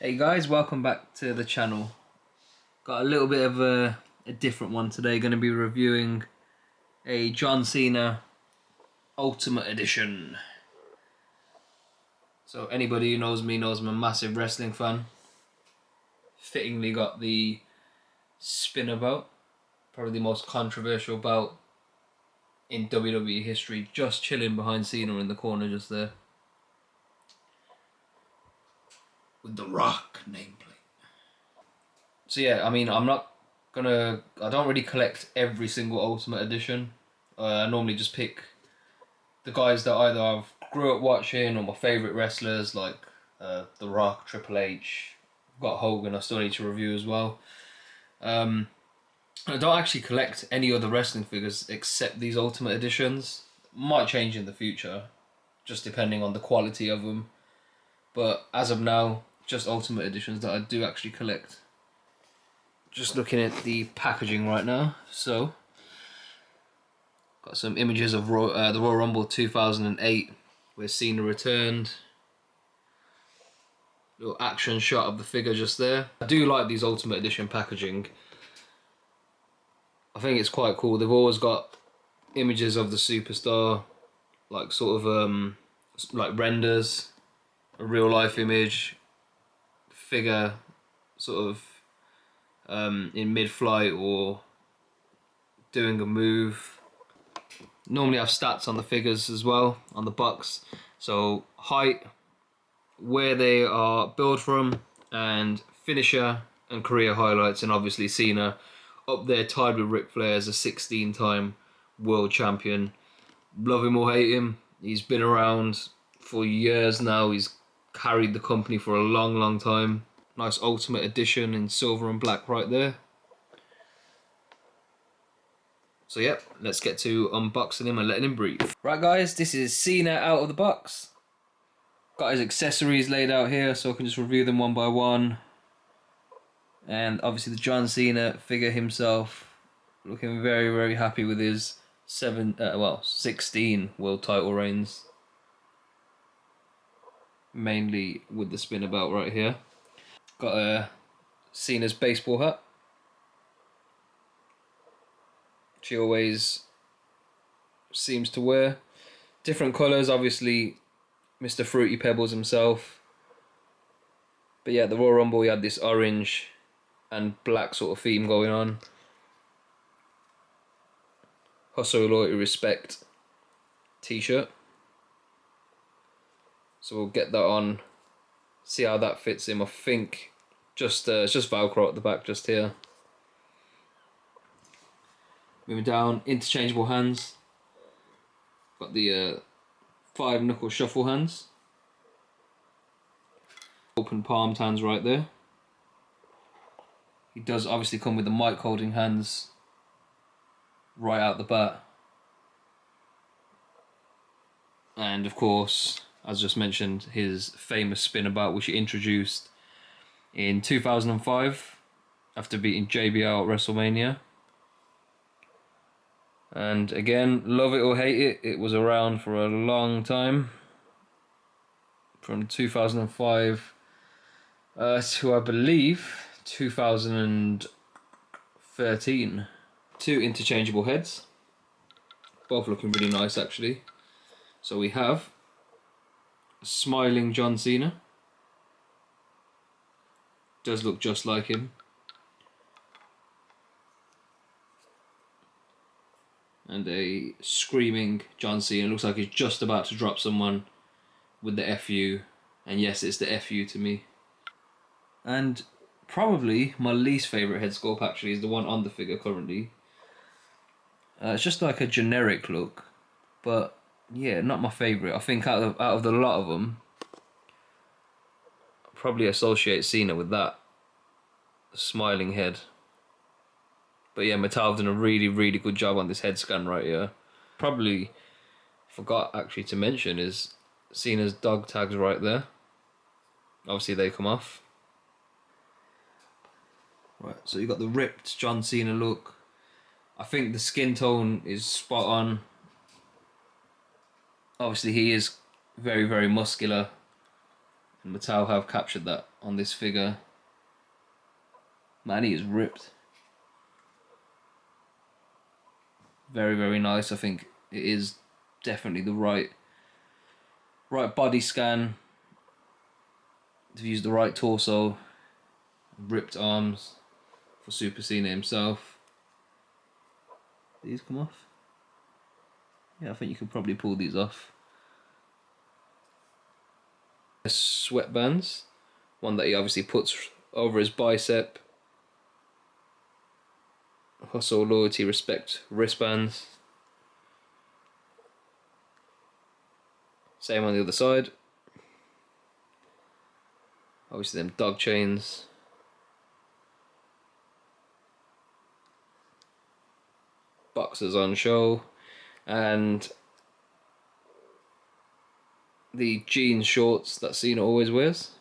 Hey guys, welcome back to the channel. Got a little bit of a different one today. Going to be reviewing a John Cena Ultimate Edition. So anybody who knows me knows I'm a massive wrestling fan. Fittingly got the spinner belt, probably the most controversial belt in WWE history, just chilling behind Cena in the corner just there. With the Rock nameplate. So yeah, I mean, I don't really collect every single Ultimate Edition. I normally just pick the guys that either I've grew up watching or my favourite wrestlers like The Rock, Triple H. I've got Hogan I still need to review as well. I don't actually collect any other wrestling figures except these Ultimate Editions. Might change in the future, just depending on the quality of them. But as of now, just Ultimate Editions that I do actually collect. Just looking at the packaging right now. So, got some images of the Royal Rumble 2008 where Cena returned. Little action shot of the figure just there. I do like these Ultimate Edition packaging. I think it's quite cool. They've always got images of the superstar, like sort of like renders, a real life image, figure sort of in mid-flight or doing a move. Normally have stats on the figures as well, on the box. So height, where they are built from, and finisher and career highlights. And obviously Cena up there tied with Ric Flair as a 16-time world champion. Love him or hate him, he's been around for years now. He's carried the company for a long time. Nice Ultimate Edition in silver and black right there. So yep, let's get to unboxing him and letting him breathe. Right guys, this is Cena out of the box. Got his accessories laid out here so I can just review them one by one. And obviously the John Cena figure himself, looking very happy with his 16 world title reigns. Mainly with the spinner belt right here. Got Cena's baseball hat. She always seems to wear. Different colours, obviously Mr. Fruity Pebbles himself. But yeah, the Royal Rumble we had this orange and black sort of theme going on. Hustle, Loyalty, Respect t-shirt. So we'll get that on, see how that fits him. I think it's just Velcro at the back just here. Moving down, interchangeable hands. Got the 5-knuckle shuffle hands. Open palmed hands right there. He does obviously come with the mic holding hands right out the bat. And of course, as just mentioned, his famous spin about, which he introduced in 2005 after beating JBL at WrestleMania. And again, love it or hate it, it was around for a long time. From 2005 to, I believe, 2013. 2 interchangeable heads. Both looking really nice actually. So we have a smiling John Cena. Does look just like him. And a screaming John Cena. Looks like he's just about to drop someone with the FU. And yes, it's the FU to me. And probably my least favourite head sculpt actually is the one on the figure currently. It's just like a generic look. But yeah, not my favourite. I think out of the lot of them, I'll probably associate Cena with that smiling head. But yeah, Mattel done a really good job on this head scan right here. Probably forgot actually to mention is Cena's dog tags right there. Obviously they come off. Right, so you got the ripped John Cena look. I think the skin tone is spot on. Obviously he is very muscular. And Mattel have captured that on this figure. Man, he is ripped. Very, very nice. I think it is definitely the right body scan. They've used the right torso, ripped arms for Super Cena himself. These come off? Yeah, I think you could probably pull these off. Sweatbands, one that he obviously puts over his bicep. Hustle, loyalty, respect wristbands. Same on the other side. Obviously them dog chains. Boxers on show. And the jeans shorts that Cena always wears.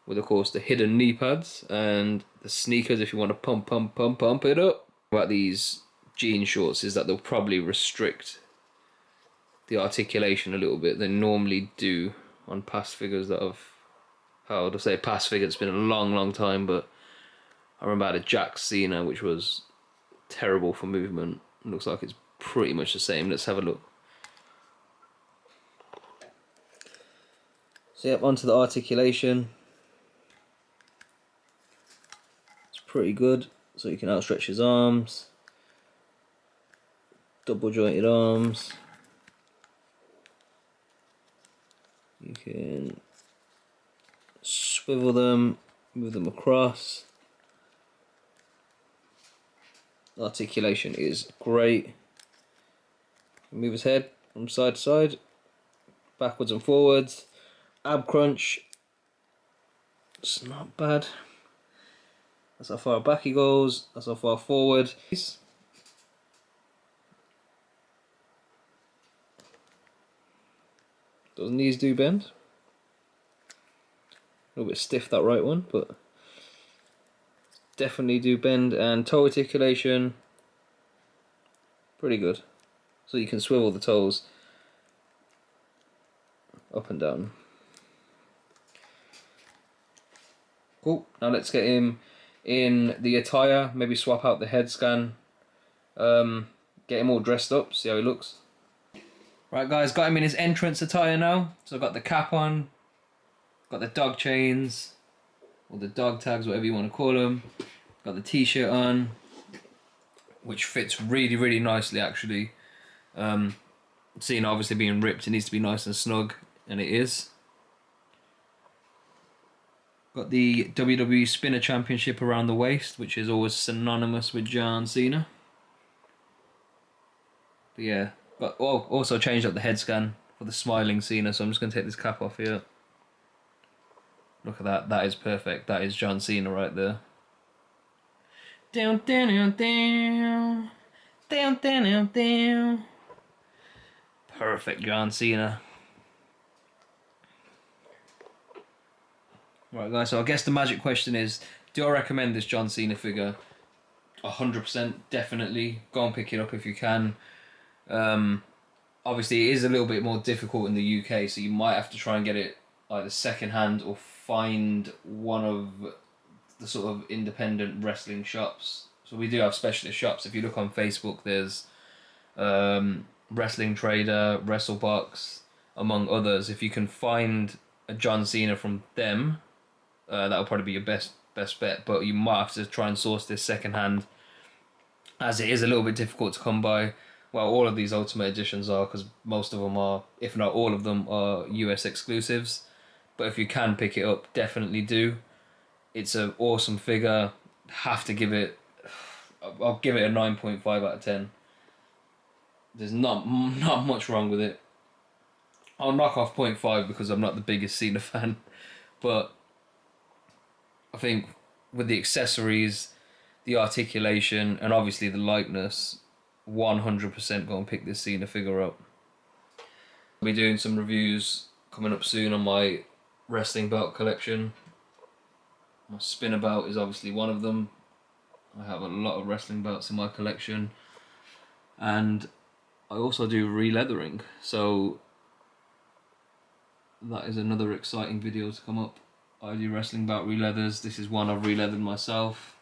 With of course the hidden knee pads and the sneakers if you want to pump it up. About these jean shorts is that they'll probably restrict the articulation a little bit. They normally do on past figures that I've held. I say past figure, it's been a long time, but I remember I had a Jack Cena which was terrible for movement. It looks like it's pretty much the same. Let's have a look. So yep, onto the articulation. It's pretty good. So you can outstretch his arms. Double jointed arms. You can swivel them, move them across. Articulation is great. Move his head from side to side, backwards and forwards. Ab crunch, it's not bad. That's how far back he goes, that's how far forward. Those knees do bend. A little bit stiff that right one, but definitely do bend. And toe articulation, pretty good. So you can swivel the toes up and down. Cool, now let's get him in the attire, maybe swap out the head scan, get him all dressed up, see how he looks. Right guys, got him in his entrance attire now. So I've got the cap on, got the dog chains, or the dog tags, whatever you want to call them. Got the t-shirt on, which fits really nicely actually. Cena obviously being ripped, it needs to be nice and snug, and it is. Got the WWE Spinner Championship around the waist, which is always synonymous with John Cena. But yeah, also changed up the head scan for the smiling Cena, so I'm just going to take this cap off here. Look at that, that is perfect. That is John Cena right there. Down. Perfect John Cena. Right guys, so I guess the magic question is, do I recommend this John Cena figure? 100% definitely. Go and pick it up if you can. Obviously it is a little bit more difficult in the UK, so you might have to try and get it either second hand or find one of the sort of independent wrestling shops. So we do have specialist shops. If you look on Facebook, there's Wrestling Trader, WrestleBox, among others. If you can find a John Cena from them, that'll probably be your best bet, but you might have to try and source this second hand, as it is a little bit difficult to come by. Well, all of these Ultimate Editions are, because most of them are, if not all of them, are US exclusives. But if you can pick it up, definitely do. It's an awesome figure. Have to give it, I'll give it a 9.5 out of 10. There's not much wrong with it. I'll knock off 0.5 because I'm not the biggest Cena fan, but I think with the accessories, the articulation, and obviously the likeness, 100% go and pick this Cena figure up. I'll be doing some reviews coming up soon on my wrestling belt collection. My spinner belt is obviously one of them. I have a lot of wrestling belts in my collection, and I also do re-leathering. So that is another exciting video to come up. I do wrestling about re-leathers. This is one I've re-leathered myself.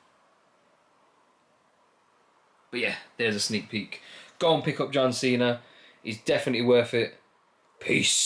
But yeah, there's a sneak peek. Go and pick up John Cena. He's definitely worth it. Peace.